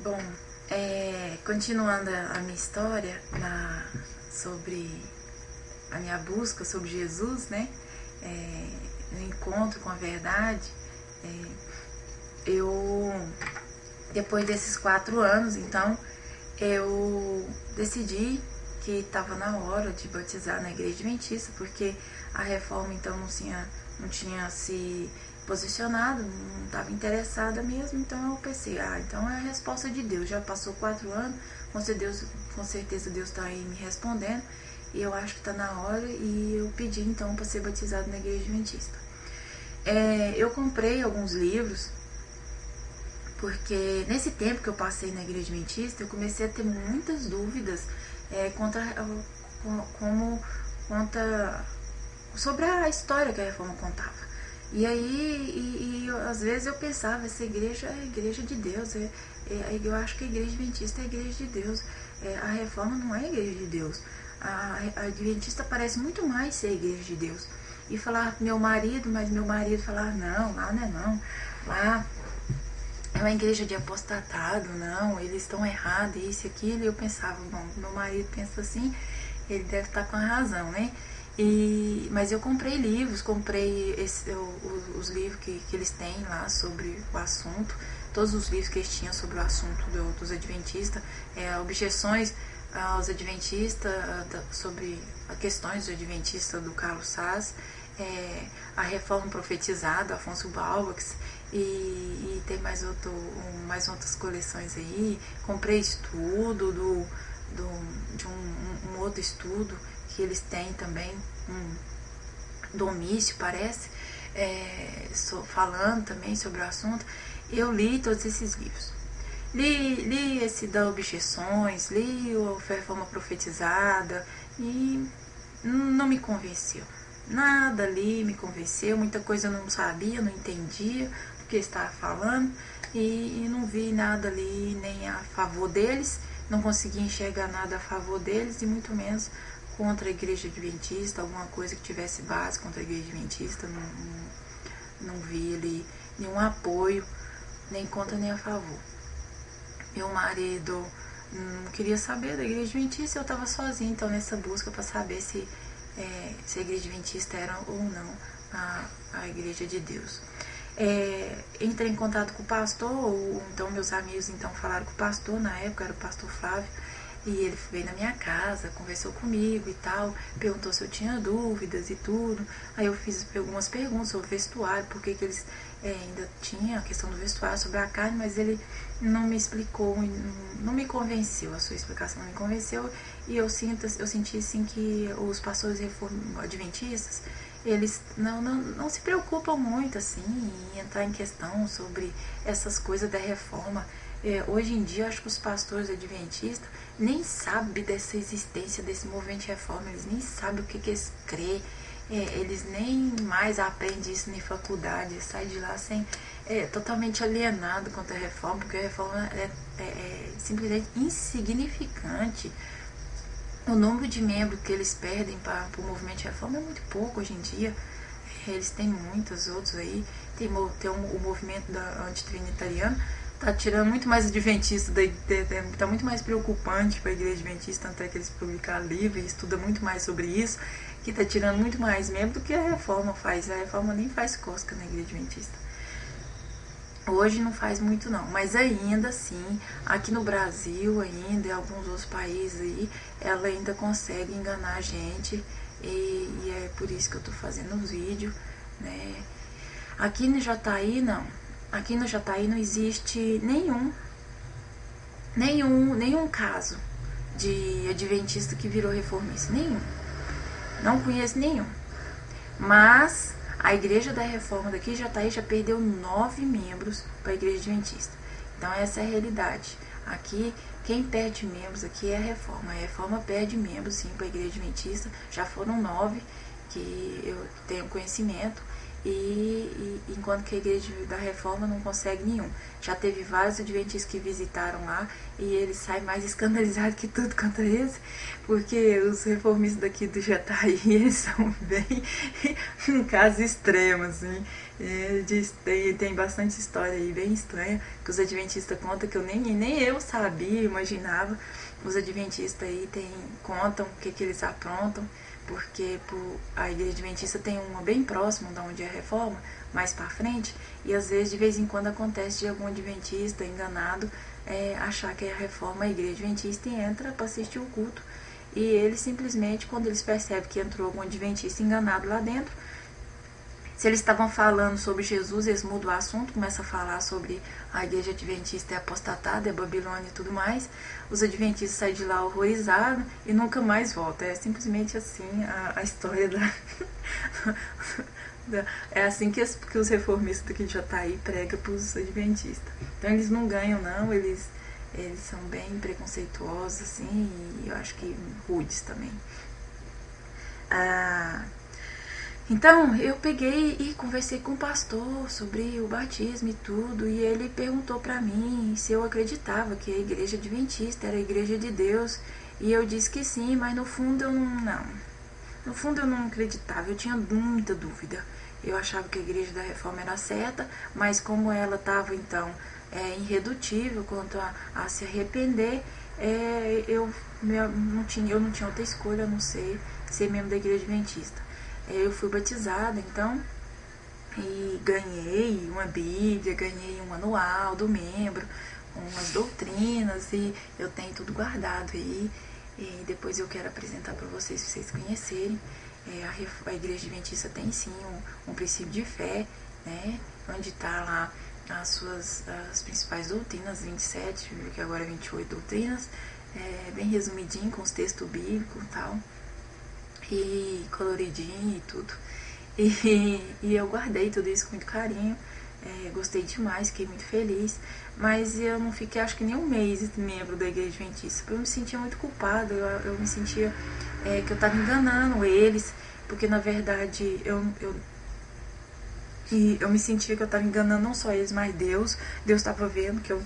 Bom, continuando a minha história sobre a minha busca sobre Jesus, né? O encontro com a verdade, depois desses 4 anos, então, eu decidi que estava na hora de batizar na Igreja Adventista, porque a Reforma então não tinha se posicionado, não estava interessada mesmo, então eu pensei, então é a resposta de Deus, já passou 4 anos, com certeza Deus está aí me respondendo, e eu acho que está na hora, e eu pedi então para ser batizado na Igreja Adventista. Eu comprei alguns livros, porque nesse tempo que eu passei na Igreja Adventista, eu comecei a ter muitas dúvidas sobre a história que a Reforma contava. E aí, às vezes eu pensava, essa igreja é a igreja de Deus, eu acho que a Igreja Adventista é a igreja de Deus, a Reforma não é a igreja de Deus, a Adventista parece muito mais ser a igreja de Deus. E falar pro meu marido, mas meu marido falava, não, lá não é não, lá é uma igreja de apostatado, não, eles estão errados, isso e aquilo. E eu pensava, bom, meu marido pensa assim, ele deve estar com a razão, né? Mas eu comprei livros, os livros que eles têm lá sobre o assunto, todos os livros que eles tinham sobre o assunto dos adventistas, objeções aos adventistas, sobre as questões dos adventistas do Carlos Saz, a Reforma Profetizada, Afonso Balbax, e tem mais outras coleções aí. Comprei estudo de um outro estudo que eles têm também, Domício parece, falando também sobre o assunto. Eu li todos esses livros. Li esse da Objeções, li o Reforma Profetizada e não me convenceu. Nada ali me convenceu, muita coisa eu não sabia, não entendia do que estava falando e não vi nada ali nem a favor deles, não consegui enxergar nada a favor deles e muito menos contra a Igreja Adventista, alguma coisa que tivesse base contra a Igreja Adventista. Não vi ali nenhum apoio, nem contra nem a favor. Meu marido não queria saber da Igreja Adventista, eu estava sozinha então nessa busca para saber se a Igreja Adventista era ou não a Igreja de Deus. Entrei em contato com o pastor, então meus amigos então falaram com o pastor, na época era o pastor Flávio, e ele veio na minha casa, conversou comigo e tal, perguntou se eu tinha dúvidas e tudo. Aí eu fiz algumas perguntas sobre o vestuário, porque que eles ainda tinham a questão do vestuário, sobre a carne, mas ele não me explicou, não me convenceu, a sua explicação não me convenceu, e eu senti assim que os pastores adventistas, eles não se preocupam muito assim em entrar em questão sobre essas coisas da reforma. Hoje em dia, acho que os pastores adventistas nem sabem dessa existência desse movimento de reforma, eles nem sabem o que eles crêem, eles nem mais aprendem isso na faculdade, eles saem de lá totalmente alienado contra a reforma, porque a reforma é simplesmente insignificante. O número de membros que eles perdem para o movimento de reforma é muito pouco hoje em dia. Eles têm muitos outros aí, tem o movimento antitrinitariano, tá tirando muito mais adventista, tá muito mais preocupante para a Igreja Adventista, tanto é que eles publicaram livro e estudam muito mais sobre isso, que tá tirando muito mais membro do que a Reforma faz. A Reforma nem faz cosca na Igreja Adventista. Hoje não faz muito não, mas ainda assim, aqui no Brasil ainda, em alguns outros países aí, ela ainda consegue enganar a gente, e é por isso que eu tô fazendo os vídeos, né? Aqui no Jataí não. Aqui no Jataí não existe nenhum caso de adventista que virou reformista. Nenhum. Não conheço nenhum. Mas a Igreja da Reforma daqui de Jataí já perdeu 9 membros para a Igreja Adventista. Então essa é a realidade. Aqui, quem perde membros aqui é a Reforma. A Reforma perde membros sim para a Igreja Adventista. Já foram 9 que eu tenho conhecimento. E enquanto que a Igreja da Reforma não consegue nenhum. Já teve vários adventistas que visitaram lá e eles saem mais escandalizados que tudo quanto esse, porque os reformistas daqui do Jataí, eles são bem um caso extremo, assim. Tem bastante história aí bem estranha que os adventistas contam, que eu nem eu sabia, imaginava. Os adventistas aí contam o que eles aprontam, porque a igreja adventista tem uma bem próxima de onde é a reforma, mais pra frente, e às vezes de vez em quando acontece de algum adventista enganado achar que é a reforma, a igreja adventista, e entra para assistir o culto. E eles simplesmente, quando eles percebem que entrou algum adventista enganado lá dentro, se eles estavam falando sobre Jesus, eles mudam o assunto, começam a falar sobre a igreja adventista é apostatada, é Babilônia e tudo mais. Os adventistas saem de lá horrorizados e nunca mais voltam. É simplesmente assim a história é assim que os reformistas daqui de Jataí pregam para os adventistas. Então eles não ganham não, eles são bem preconceituosos assim, e eu acho que rudes também. Então, eu peguei e conversei com o pastor sobre o batismo e tudo, e ele perguntou pra mim se eu acreditava que a igreja adventista era a igreja de Deus, e eu disse que sim, mas no fundo eu não. No fundo eu não acreditava, eu tinha muita dúvida. Eu achava que a igreja da reforma era certa, mas como ela estava então irredutível quanto a se arrepender, eu não tinha outra escolha a não ser membro da igreja adventista. Eu fui batizada, então, e ganhei uma Bíblia, ganhei um manual do membro, umas doutrinas, e eu tenho tudo guardado aí. E depois eu quero apresentar para vocês conhecerem. A igreja adventista tem sim um princípio de fé, né, onde está lá as principais doutrinas, 27, que agora é 28 doutrinas, bem resumidinho, com os textos bíblicos e tal, e coloridinho e tudo. E eu guardei tudo isso com muito carinho, gostei demais, fiquei muito feliz, mas eu não fiquei acho que nem um mês membro da igreja adventista, porque eu me sentia muito culpada, eu me sentia que eu estava enganando eles, porque na verdade eu me sentia que eu estava enganando não só eles, mas Deus estava vendo que eu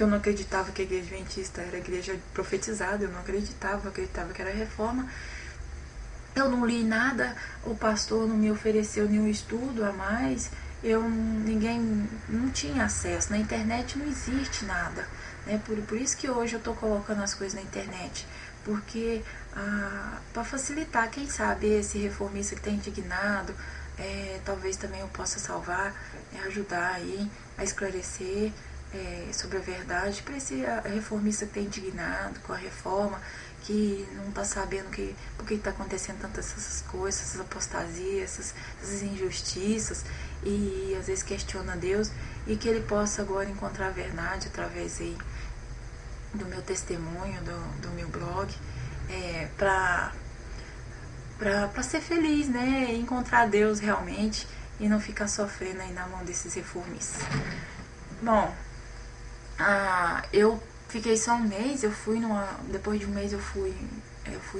não acreditava que a igreja adventista era a igreja profetizada, eu acreditava que era a reforma. Eu não li nada, o pastor não me ofereceu nenhum estudo a mais, ninguém não tinha acesso, na internet não existe nada, né? Por isso que hoje eu estou colocando as coisas na internet, porque para facilitar, quem sabe esse reformista que está indignado, talvez também eu possa salvar, ajudar aí a esclarecer sobre a verdade para esse reformista que está indignado com a reforma, que não está sabendo por que está acontecendo tantas essas coisas, essas apostasias, essas injustiças, e às vezes questiona Deus, e que ele possa agora encontrar a verdade através aí do meu testemunho, do meu blog, para ser feliz, né? Encontrar Deus realmente e não ficar sofrendo aí na mão desses reformistas. Bom, eu fiquei só um mês, depois de um mês eu fui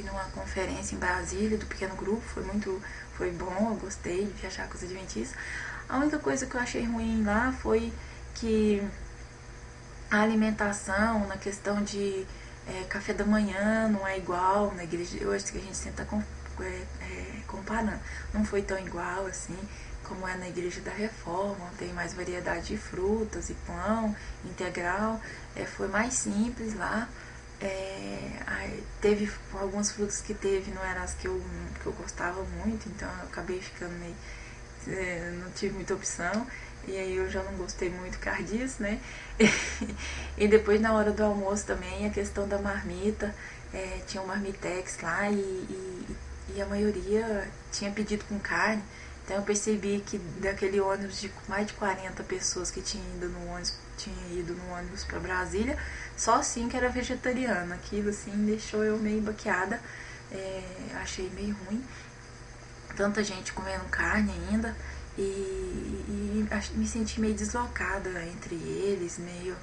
numa conferência em Brasília, do pequeno grupo, foi bom, eu gostei de viajar com os adventistas. A única coisa que eu achei ruim lá foi que a alimentação, na questão de café da manhã, não é igual na igreja. Eu acho que a gente sempre está comparando, não foi tão igual assim como é na igreja da reforma, tem mais variedade de frutas e pão integral, foi mais simples lá. Teve algumas frutas que não eram as que eu gostava muito, então eu acabei ficando meio, não tive muita opção, e aí eu já não gostei muito por causa disso, né? E depois na hora do almoço também a questão da marmita, tinha um marmitex lá, e a maioria tinha pedido com carne. Então eu percebi que daquele ônibus de mais de 40 pessoas que tinha ido no ônibus para Brasília, só assim que era vegetariana. Aquilo assim deixou eu meio baqueada, achei meio ruim. Tanta gente comendo carne ainda, e me senti meio deslocada entre eles, meio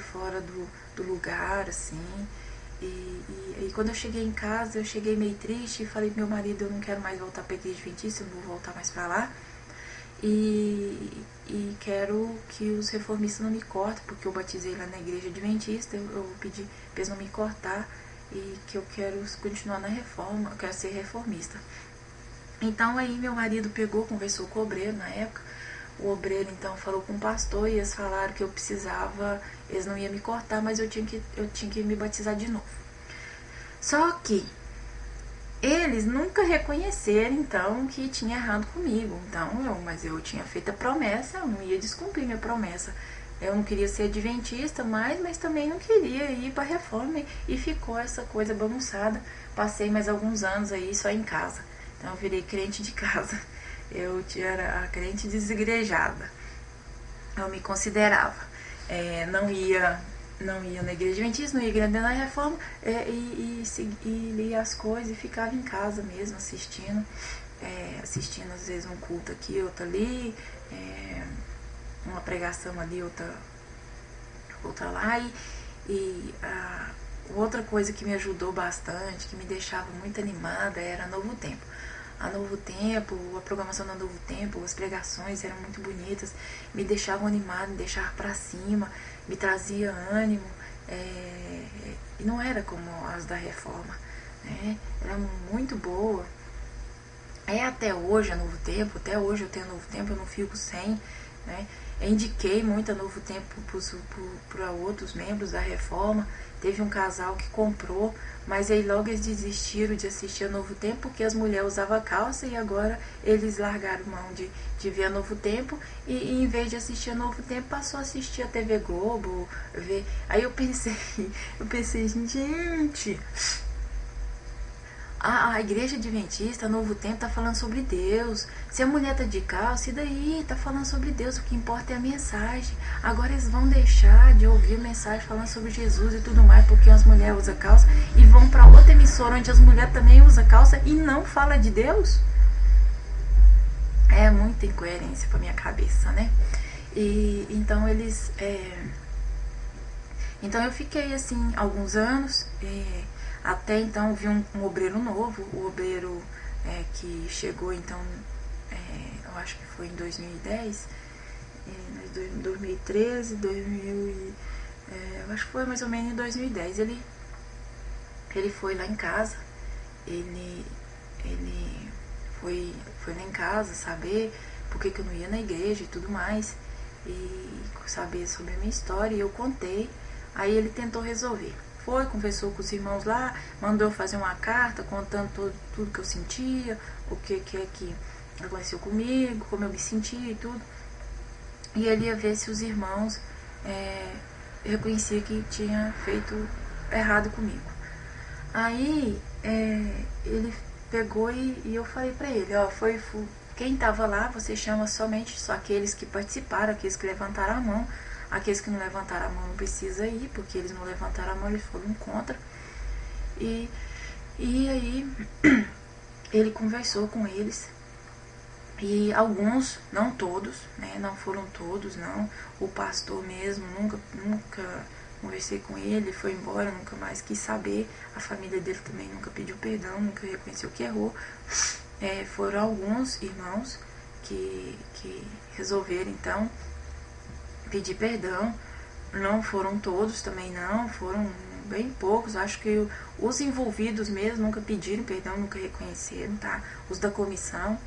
fora do lugar, assim. E quando eu cheguei em casa, eu cheguei meio triste e falei pro meu marido, eu não quero mais voltar pra igreja adventista, eu não vou voltar mais pra lá, e quero que os reformistas não me cortem, porque eu batizei lá na igreja adventista, eu pedi pra eles não me cortar, e que eu quero continuar na reforma, eu quero ser reformista. Então aí meu marido pegou, conversou com o obreiro na época. O obreiro então falou com o pastor e eles falaram que eu precisava, eles não iam me cortar, mas eu tinha que me batizar de novo. Só que eles nunca reconheceram então que tinha errado comigo. Então mas eu tinha feito a promessa, eu não ia descumprir minha promessa. Eu não queria ser adventista mais, mas também não queria ir para a reforma e ficou essa coisa bagunçada. Passei mais alguns anos aí só em casa. Então eu virei crente de casa. Eu era a crente desigrejada. Eu me considerava. Não ia na igreja adventista, não ia igreja na reforma e lia as coisas e ficava em casa mesmo assistindo. Assistindo às vezes um culto aqui, outro ali, uma pregação ali, outra lá. Outra coisa que me ajudou bastante, que me deixava muito animada, era Novo Tempo. A Novo Tempo, a programação da Novo Tempo, as pregações eram muito bonitas, me deixavam animada, me deixavam pra cima, me trazia ânimo, e não era como as da Reforma, né? Era muito boa. Até hoje a Novo Tempo, até hoje eu tenho Novo Tempo, eu não fico sem, né? Eu indiquei muito a Novo Tempo para outros membros da Reforma. Teve um casal que comprou, mas aí logo eles desistiram de assistir a Novo Tempo, porque as mulheres usavam calça e agora eles largaram mão de ver a Novo Tempo e em vez de assistir a Novo Tempo, passou a assistir a TV Globo. Aí eu pensei, gente, a igreja adventista, Novo Tempo, tá falando sobre Deus. Se a mulher tá de calça, e daí? Tá falando sobre Deus, o que importa é a mensagem. Agora eles vão deixar de ouvir a mensagem falando sobre Jesus e tudo mais, porque as mulheres usam calça, e vão pra outra emissora onde as mulheres também usam calça e não fala de Deus? É muita incoerência pra minha cabeça, né? Então eles... Então eu fiquei assim alguns anos... Até então vi um obreiro novo, o obreiro que chegou então, eu acho que foi em 2010, 2013, eu acho que foi mais ou menos em 2010. Ele foi lá em casa, ele foi lá em casa saber por que eu não ia na igreja e tudo mais, e saber sobre a minha história, e eu contei. Aí ele tentou resolver. Conversou com os irmãos lá, mandou eu fazer uma carta contando tudo que eu sentia, o que aconteceu comigo, como eu me sentia e tudo. E ele ia ver se os irmãos reconheciam que tinha feito errado comigo. Aí ele pegou e eu falei pra ele, quem estava lá, você chama somente só aqueles que participaram, aqueles que levantaram a mão. Aqueles que não levantaram a mão não precisa ir, porque eles não levantaram a mão, eles foram contra. E aí ele conversou com eles. E alguns, não todos, né? Não foram todos, não. O pastor mesmo, nunca conversei com ele, foi embora, nunca mais quis saber. A família dele também nunca pediu perdão, nunca reconheceu que errou. Foram alguns irmãos que resolveram então pedir perdão. Não foram todos também, não, foram bem poucos. Acho que os envolvidos mesmo nunca pediram perdão, nunca reconheceram, tá? Os da comissão,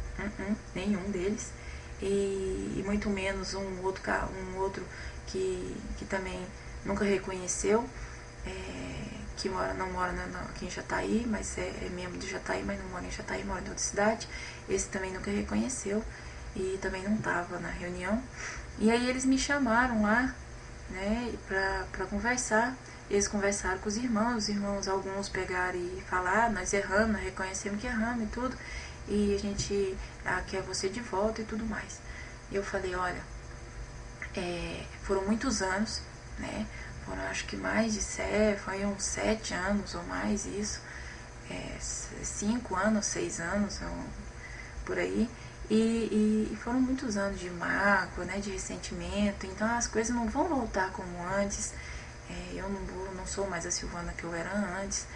nenhum deles, e muito menos um outro que também nunca reconheceu, que não mora aqui em Jataí, mas é membro de Jataí, mas não mora em Jataí, mora em outra cidade. Esse também nunca reconheceu e também não estava na reunião. E aí eles me chamaram lá, né, pra conversar. Eles conversaram com os irmãos, alguns pegaram e falaram, nós erramos, nós reconhecemos que erramos e tudo, e a gente quer você de volta e tudo mais. E eu falei, olha, foram muitos anos, né, foram acho que mais de foi uns 7 anos ou mais isso, 5 anos, 6 anos, por aí. E foram muitos anos de mágoa, né, de ressentimento. Então as coisas não vão voltar como antes. Eu não sou mais a Silvana que eu era antes.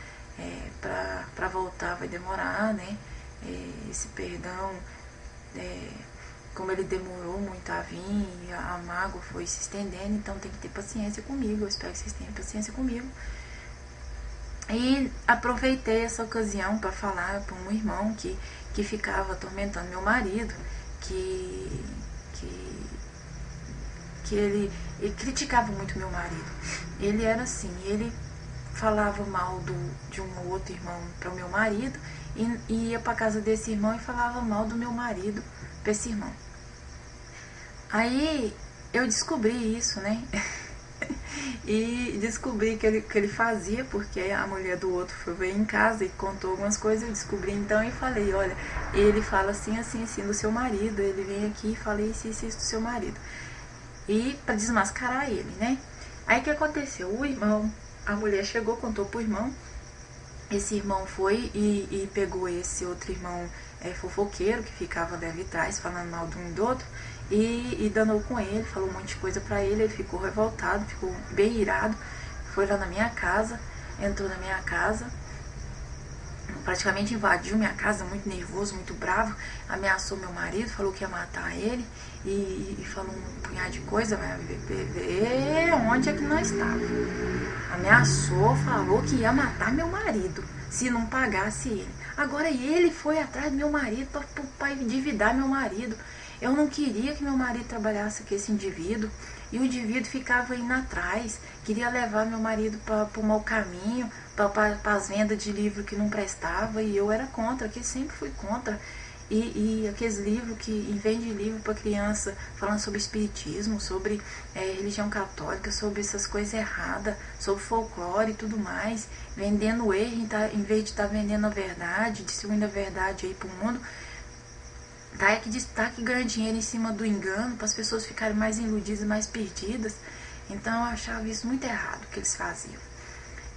Para voltar vai demorar, né? Esse perdão, como ele demorou muito a vir, a mágoa foi se estendendo. Então tem que ter paciência comigo. Eu espero que vocês tenham paciência comigo. E aproveitei essa ocasião para falar para um irmão que ficava atormentando meu marido, que, que, que ele criticava muito meu marido. Ele era assim, ele falava mal de um outro irmão para o meu marido e ia para casa desse irmão e falava mal do meu marido para esse irmão. Aí eu descobri isso, né? E descobri que ele fazia, porque a mulher do outro foi ver em casa e contou algumas coisas. Eu descobri então e falei: olha, ele fala assim, assim, assim do seu marido. Ele vem aqui e fala isso, isso, isso do seu marido. E para desmascarar ele, né? Aí o que aconteceu? O irmão, a mulher chegou, contou pro irmão. Esse irmão foi e pegou esse outro irmão fofoqueiro que ficava leve atrás falando mal de um e do outro e danou com ele, falou um monte de coisa pra ele. Ele ficou revoltado, ficou bem irado, foi lá na minha casa, entrou na minha casa, praticamente invadiu minha casa, muito nervoso, muito bravo, ameaçou meu marido, falou que ia matar ele e falou um punhado de coisa, vai ver onde é que nós estávamos. Ameaçou, falou que ia matar meu marido se não pagasse ele. Agora ele foi atrás do meu marido para endividar meu marido. Eu não queria que meu marido trabalhasse com esse indivíduo. E o indivíduo ficava indo atrás, queria levar meu marido para o mau caminho, para as vendas de livro que não prestava. E eu era contra, que sempre fui contra. E aqueles livros que, em vez de livro para criança, falando sobre espiritismo, sobre religião católica, sobre essas coisas erradas, sobre folclore e tudo mais, vendendo erro, em vez de estar vendendo a verdade, distribuindo a verdade aí pro mundo, tá que ganha dinheiro em cima do engano, para as pessoas ficarem mais iludidas e mais perdidas. Então eu achava isso muito errado, o que eles faziam.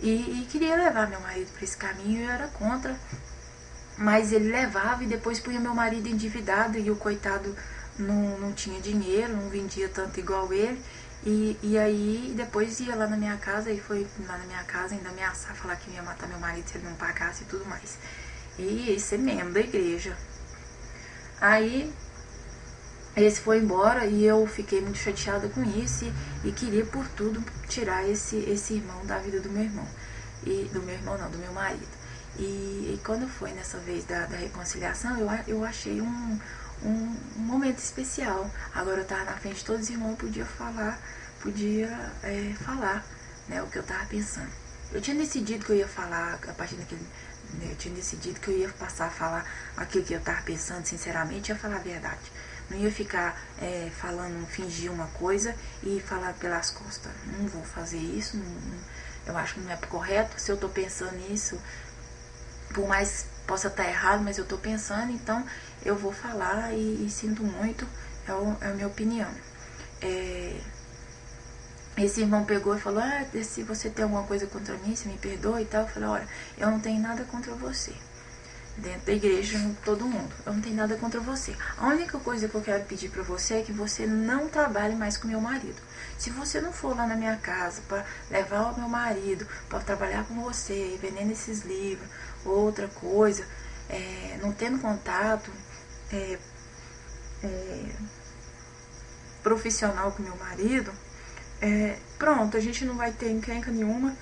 E queria levar meu marido para esse caminho, e eu era contra. Mas ele levava e depois punha meu marido endividado e o coitado não tinha dinheiro, não vendia tanto igual ele. E aí depois ia lá na minha casa e foi lá na minha casa ainda ameaçar, falar que ia matar meu marido se ele não pagasse e tudo mais. E esse é membro da igreja. Aí esse foi embora e eu fiquei muito chateada com isso e queria por tudo tirar esse irmão da vida do meu irmão. E do meu irmão não, do meu marido. E quando foi nessa vez da reconciliação, eu achei um momento especial. Agora eu estava na frente de todos os irmãos, podia falar, né, o que eu estava pensando. Eu tinha decidido que eu ia falar, a partir daquele, eu tinha decidido que eu ia passar a falar aquilo que eu estava pensando, sinceramente, ia falar a verdade. Não ia ficar falando, fingir uma coisa e falar pelas costas. Não vou fazer isso, eu acho que não é correto. Se eu estou pensando nisso, por mais possa estar errado, mas eu estou pensando, então eu vou falar e sinto muito, é a minha opinião. Esse irmão pegou e falou: se você tem alguma coisa contra mim, você me perdoa e tal. Eu falei: olha, eu não tenho nada contra você. Dentro da igreja, todo mundo, eu não tenho nada contra você. A única coisa que eu quero pedir pra você é que você não trabalhe mais com meu marido. Se você não for lá na minha casa para levar o meu marido para trabalhar com você, vendendo esses livros, outra coisa, não tendo contato profissional com meu marido, pronto, a gente não vai ter encrenca nenhuma.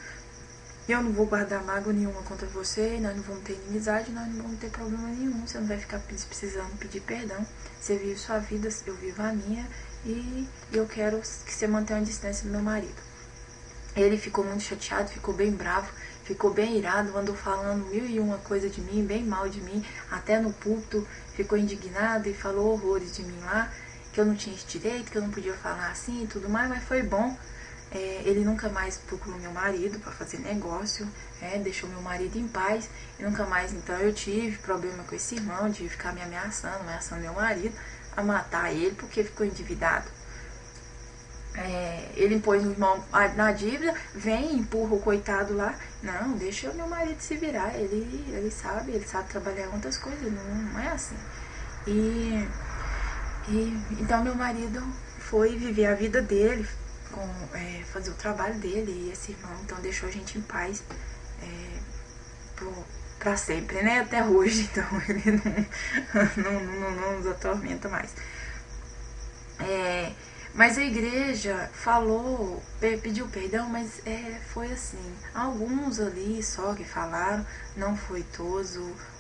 Eu não vou guardar mágoa nenhuma contra você, nós não vamos ter inimizade, nós não vamos ter problema nenhum. Você não vai ficar precisando pedir perdão. Você vive sua vida, eu vivo a minha, e eu quero que você mantenha a distância do meu marido. Ele ficou muito chateado, ficou bem bravo, ficou bem irado, andou falando 1001 coisa de mim, bem mal de mim, até no púlpito ficou indignado e falou horrores de mim lá, que eu não tinha esse direito, que eu não podia falar assim e tudo mais, mas foi bom. Ele nunca mais procurou meu marido para fazer negócio, deixou meu marido em paz, e nunca mais. Então eu tive problema com esse irmão de ficar me ameaçando meu marido a matar ele porque ficou endividado. Ele impôs o irmão na dívida, vem, empurra o coitado lá. Não, deixa o meu marido se virar, ele sabe trabalhar em outras coisas, não é assim. Então meu marido foi viver a vida dele, fazer o trabalho dele, e esse irmão então deixou a gente em paz pra sempre, né, até hoje. Então ele não nos atormenta mais. Mas a igreja falou, pediu perdão, mas foi assim. Alguns ali só que falaram, não foi todos.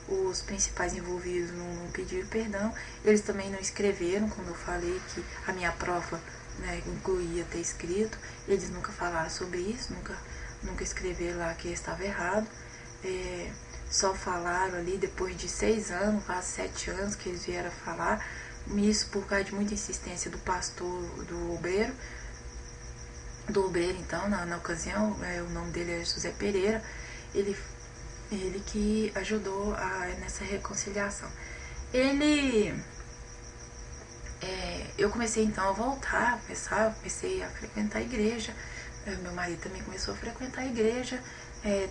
Os principais envolvidos não pediram perdão. Eles também não escreveram, como eu falei, que a minha prova, né, incluía ter escrito. Eles nunca falaram sobre isso, nunca escreveram lá que estava errado. Só falaram ali depois de 6 anos, quase 7 anos que eles vieram falar. Isso por causa de muita insistência do pastor, do obreiro então, na ocasião, o nome dele é José Pereira, ele que ajudou nessa reconciliação. Eu comecei então a voltar, comecei a frequentar a igreja, meu marido também começou a frequentar a igreja,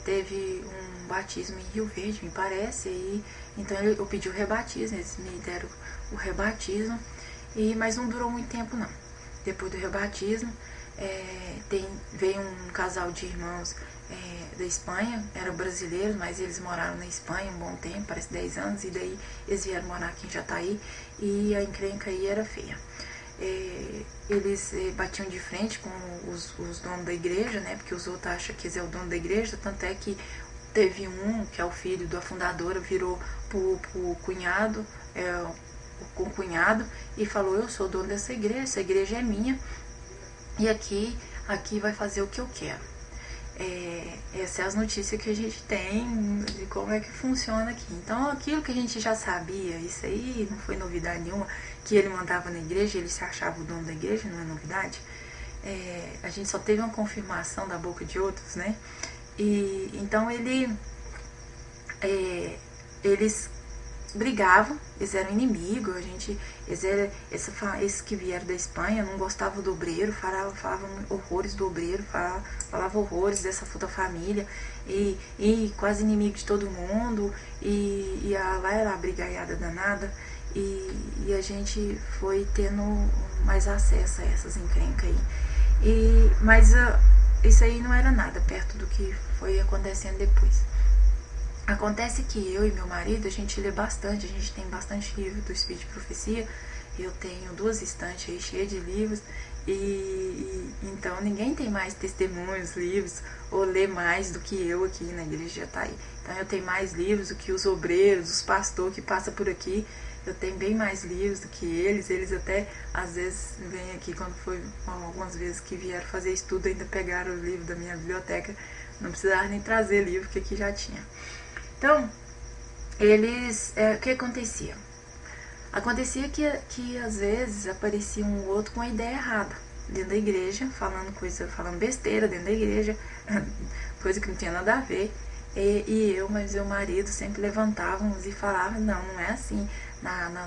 teve um batismo em Rio Verde, me parece, então eu pedi o rebatismo, eles me deram o rebatismo, mas não durou muito tempo não. Depois do rebatismo, veio um casal de irmãos da Espanha, eram brasileiros, mas eles moraram na Espanha um bom tempo, parece 10 anos, e daí eles vieram morar aqui em Jataí, e a encrenca aí era feia. Eles batiam de frente com os donos da igreja, né, porque os outros acham que eles é o dono da igreja, tanto é que teve um, que é o filho da fundadora, virou pro cunhado, o cunhado, e falou: eu sou dono dessa igreja, essa igreja é minha, e aqui vai fazer o que eu quero. Essas são as notícias que a gente tem de como é que funciona aqui. Então, aquilo que a gente já sabia, isso aí não foi novidade nenhuma, que ele mandava na igreja, ele se achava o dono da igreja, não é novidade. A gente só teve uma confirmação da boca de outros, né? E então eles brigavam, eles eram inimigos, esses que vieram da Espanha não gostavam do obreiro, falavam horrores do obreiro, falavam horrores dessa puta família, e quase inimigo de todo mundo, lá era a brigaiada danada, e a gente foi tendo mais acesso a essas encrencas aí. Mas isso aí não era nada perto do que foi acontecendo depois. Acontece que eu e meu marido, a gente lê bastante, a gente tem bastante livro do Espírito de Profecia. Eu tenho 2 estantes aí cheias de livros, então ninguém tem mais testemunhos, livros, ou lê mais do que eu aqui na igreja de Jataí. Então eu tenho mais livros do que os obreiros, os pastores que passam por aqui. Eu tenho bem mais livros do que eles até às vezes vêm aqui, quando foi algumas vezes que vieram fazer estudo, ainda pegaram o livro da minha biblioteca, não precisava nem trazer livro, que aqui já tinha. Então, o que acontecia? Acontecia que às vezes aparecia um outro com a ideia errada dentro da igreja, falando besteira dentro da igreja, coisa que não tinha nada a ver. Mas meu marido sempre levantávamos e falavam: não é assim,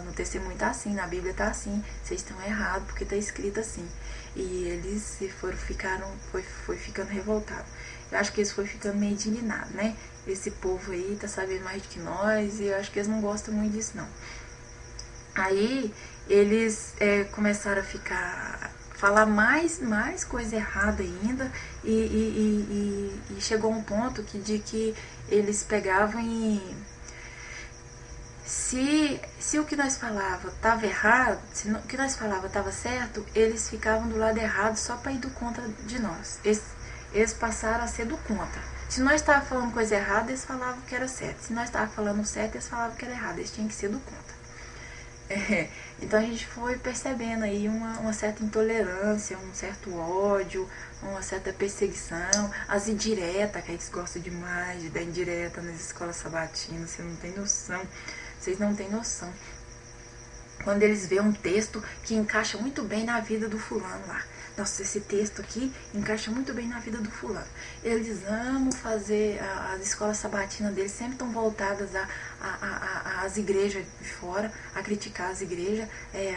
no testemunho tá assim, na Bíblia tá assim, vocês estão errados porque tá escrito assim. E eles foi ficando revoltados. Eu acho que eles foram ficando meio indignados, né? Esse povo aí tá sabendo mais do que nós, e eu acho que eles não gostam muito disso, não. Aí eles começaram a falar mais coisa errada ainda, e chegou um ponto de que eles pegavam e se o que nós falava estava errado, se o que nós falava estava certo, eles ficavam do lado errado só para ir do contra de nós. Eles passaram a ser do contra. Se nós estávamos falando coisa errada, eles falavam que era certo. Se nós estávamos falando certo, eles falavam que era errado. Eles tinham que ser do contra. Então a gente foi percebendo aí uma certa intolerância, um certo ódio, uma certa perseguição, as indiretas, que eles gostam demais de dar indireta nas escolas sabatinas, vocês não têm noção. Quando eles veem um texto que encaixa muito bem na vida do fulano lá. Nossa, esse texto aqui encaixa muito bem na vida do fulano. Eles amam fazer, as escolas sabatinas deles sempre estão voltadas às igrejas de fora, a criticar as igrejas,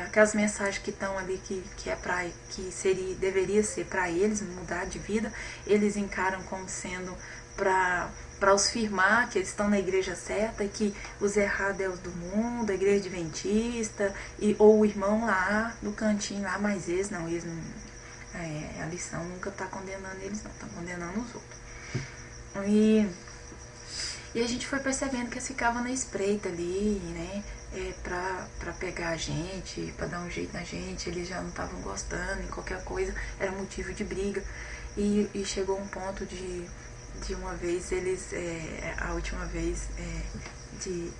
aquelas mensagens que estão ali, deveria ser para eles, mudar de vida, eles encaram como sendo para os firmar que eles estão na igreja certa, e que os errados é os do mundo, a igreja adventista, ou o irmão lá no cantinho lá, mas eles não, a lição nunca está condenando eles, não, está condenando os outros. E a gente foi percebendo que eles ficavam na espreita ali, né? Pra pegar a gente, pra dar um jeito na gente. Eles já não estavam gostando, e qualquer coisa era motivo de briga. E chegou um ponto de uma vez eles, a última vez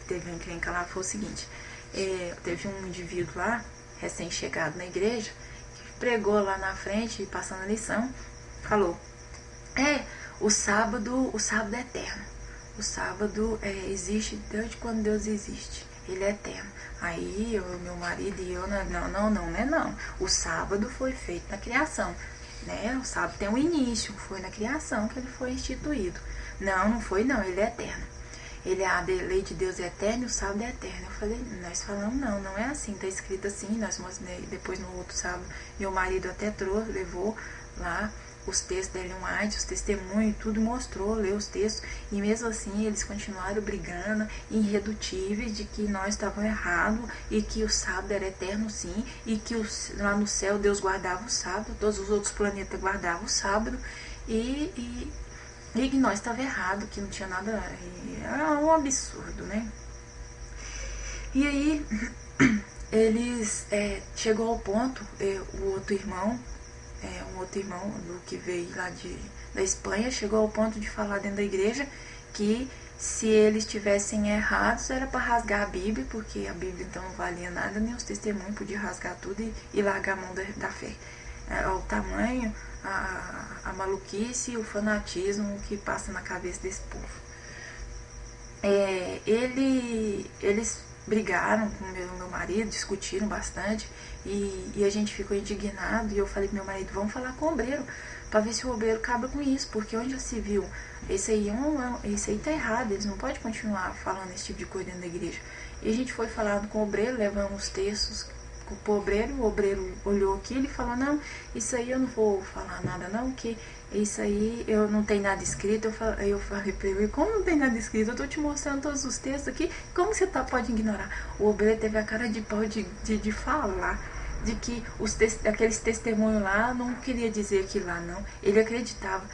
teve uma encrenca lá, foi o seguinte: teve um indivíduo lá, recém-chegado na igreja, que pregou lá na frente, passando a lição, falou: o sábado é eterno. O sábado existe desde quando Deus existe. Ele é eterno. Aí eu, meu marido e eu, não. O sábado foi feito na criação, né? O sábado tem um início, foi na criação que ele foi instituído. Não foi não, ele é eterno. A lei de Deus é eterna e o sábado é eterno. Eu falei, nós falamos, não é assim, tá escrito assim. Nós mostramos depois no outro sábado, meu marido até trouxe, levou lá os textos da Ellen White, os testemunhos, tudo mostrou, leu os textos, e mesmo assim eles continuaram brigando, irredutíveis, de que nós estávamos errados, e que o sábado era eterno sim, e que lá no céu Deus guardava o sábado, todos os outros planetas guardavam o sábado, e que nós estávamos errados, que não tinha nada, é um absurdo, né? E aí eles chegou ao ponto, o outro irmão, um outro irmão do que veio lá da Espanha, chegou ao ponto de falar dentro da igreja que se eles tivessem errados era para rasgar a Bíblia, porque a Bíblia então não valia nada, nem os testemunhos podiam rasgar tudo e largar a mão da fé. O tamanho, a maluquice e o fanatismo que passa na cabeça desse povo. Eles brigaram com meu marido, discutiram bastante, e a gente ficou indignado, e eu falei pro meu marido, vamos falar com o obreiro, para ver se o obreiro acaba com isso, porque onde já se viu, esse aí tá errado, eles não podem continuar falando esse tipo de coisa dentro da igreja. E a gente foi falando com o obreiro, levamos os textos pro obreiro, o obreiro olhou aquilo e falou, não, isso aí eu não vou falar nada não, que isso aí eu não tenho nada escrito. Eu falei pra ele, como não tem nada escrito? Eu tô te mostrando todos os textos aqui, como você pode ignorar? O obreiro teve a cara de pau de falar, de que aqueles testemunhos lá não queria dizer aquilo lá não, ele acreditava.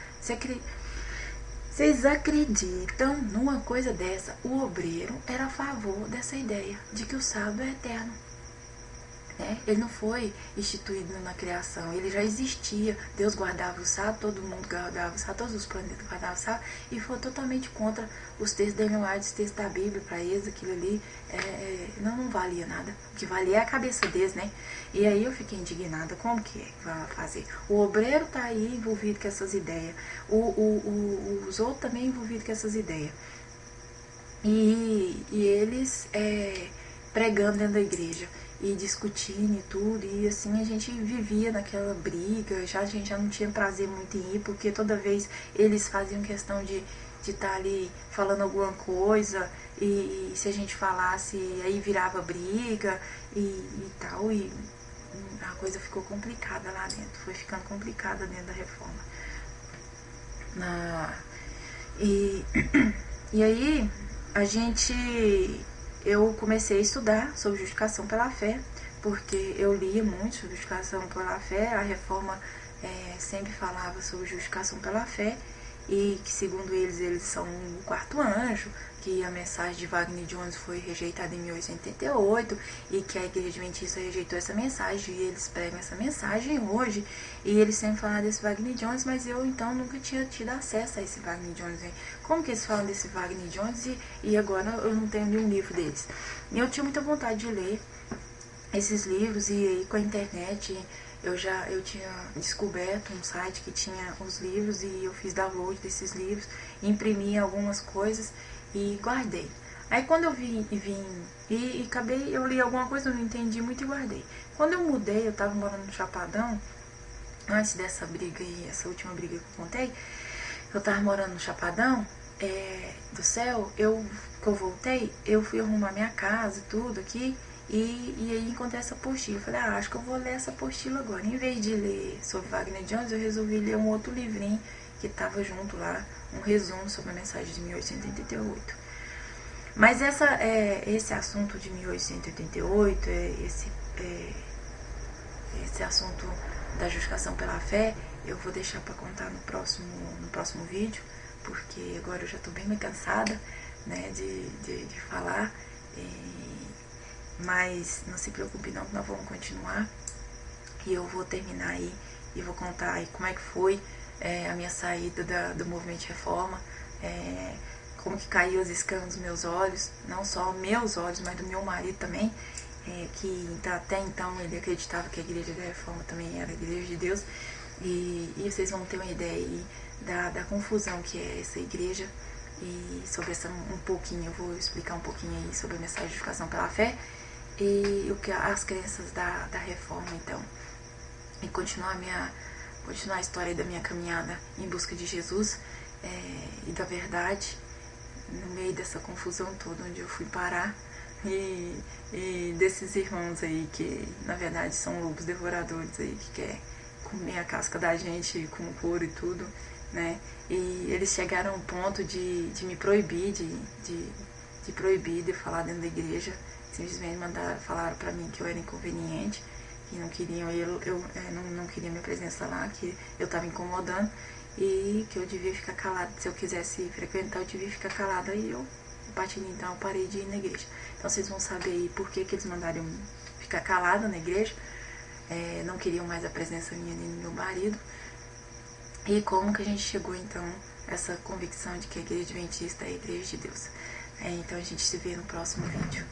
Vocês acreditam numa coisa dessa? O obreiro era a favor dessa ideia de que o sábado é eterno. Ele não foi instituído na criação, ele já existia. Deus guardava o sábado, todo mundo guardava o sábado, todos os planetas guardavam o sábado, e foi totalmente contra os textos da Ellen White, os textos da Bíblia. Para eles aquilo ali não valia nada, o que valia é a cabeça deles, né? E aí eu fiquei indignada, como que vai fazer? O obreiro tá aí envolvido com essas ideias, os outros também envolvidos com essas ideias, e eles pregando dentro da igreja e discutindo e tudo, e assim a gente vivia naquela briga, a gente já não tinha prazer muito em ir, porque toda vez eles faziam questão de estar ali falando alguma coisa, e se a gente falasse, aí virava briga e tal, e a coisa ficou complicada lá dentro, foi ficando complicada dentro da reforma. E aí eu comecei a estudar sobre justificação pela fé, porque eu lia muito sobre justificação pela fé. A reforma sempre falava sobre justificação pela fé, e que segundo eles são o quarto anjo, que a mensagem de Wagner Jones foi rejeitada em 1888, e que a igreja adventista rejeitou essa mensagem, e eles pregam essa mensagem hoje, e eles sempre falam desse Wagner Jones, mas eu então nunca tinha tido acesso a esse Wagner Jones. Como que eles falam desse Wagner Jones e agora eu não tenho nenhum livro deles? E eu tinha muita vontade de ler esses livros, e aí com a internet eu tinha descoberto um site que tinha os livros, e eu fiz download desses livros, imprimi algumas coisas e guardei. Aí quando eu eu li alguma coisa, eu não entendi muito e guardei. Quando eu mudei, eu tava morando no Chapadão, antes dessa briga aí, essa última briga que eu contei, eu tava morando no Chapadão do Céu, que eu voltei, eu fui arrumar minha casa e tudo aqui, e aí encontrei essa apostila. Eu falei, acho que eu vou ler essa apostila agora. Em vez de ler sobre Wagner Jones, eu resolvi ler um outro livrinho que estava junto lá, um resumo sobre a mensagem de 1888. Mas esse assunto de 1888, esse assunto da justificação pela fé, eu vou deixar para contar no próximo vídeo, porque agora eu já estou bem mais cansada, né, de falar. Mas não se preocupe não, nós vamos continuar. E eu vou terminar aí e vou contar aí como é que foi a minha saída do movimento de reforma, como que caiu as escamas dos meus olhos, não só meus olhos, mas do meu marido também, que até então ele acreditava que a igreja da reforma também era a igreja de Deus, e vocês vão ter uma ideia aí da confusão que é essa igreja, e sobre essa um pouquinho, eu vou explicar um pouquinho aí sobre a mensagem de justificação pela fé, e as crenças da reforma, então, e continuar a história da minha caminhada em busca de Jesus e da verdade, no meio dessa confusão toda onde eu fui parar, e desses irmãos aí que na verdade são lobos devoradores aí, que quer comer a casca da gente com couro e tudo, né? E eles chegaram ao ponto de me proibir de proibir de falar dentro da igreja. Simplesmente falaram pra mim que eu era inconveniente, que não queriam, não queria minha presença lá, que eu estava incomodando e que eu devia ficar calada. Se eu quisesse frequentar, eu devia ficar calada. E a partir de então eu parei de ir na igreja. Então vocês vão saber aí por que eles mandaram ficar calada na igreja, não queriam mais a presença minha nem do meu marido, e como que a gente chegou então a essa convicção de que a igreja adventista é a igreja de Deus. Então a gente se vê no próximo vídeo.